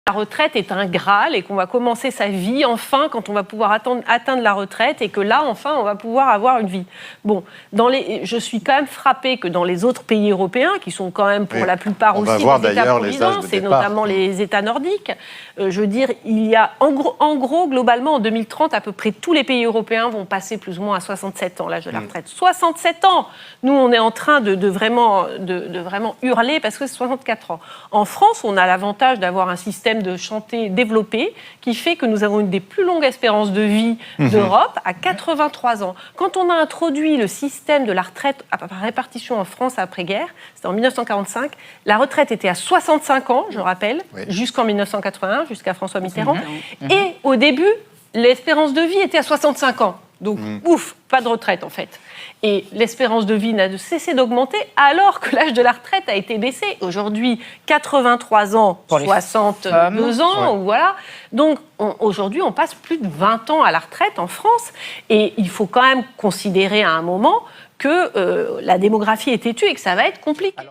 La retraite est un Graal et qu'on va commencer sa vie enfin quand on va pouvoir atteindre la retraite et que là, enfin, on va pouvoir avoir une vie. Bon, je suis quand même frappée que dans les autres pays européens, qui sont quand même pour la plupart aussi des États-providence, et notamment les États nordiques, je veux dire, il y a en gros, globalement, en 2030, à peu près tous les pays européens vont passer plus ou moins à 67 ans, l'âge de la retraite. 67 ans! Nous, on est en train de vraiment hurler parce que c'est 64 ans. En France, on a l'avantage d'avoir un système de santé développé qui fait que nous avons une des plus longues espérances de vie d'Europe à 83 ans. Quand on a introduit le système de la retraite par répartition en France après-guerre, c'était en 1945, la retraite était à 65 ans, je rappelle, jusqu'en 1981, jusqu'à François Mitterrand. Et au début, l'espérance de vie était à 65 ans. Donc, ouf, pas de retraite en fait. Et l'espérance de vie n'a cessé d'augmenter alors que l'âge de la retraite a été baissé. Aujourd'hui, 83 ans, 62 ans, voilà. Donc, aujourd'hui, on passe plus de 20 ans à la retraite en France. Et il faut quand même considérer à un moment que la démographie est têtue et que ça va être compliqué.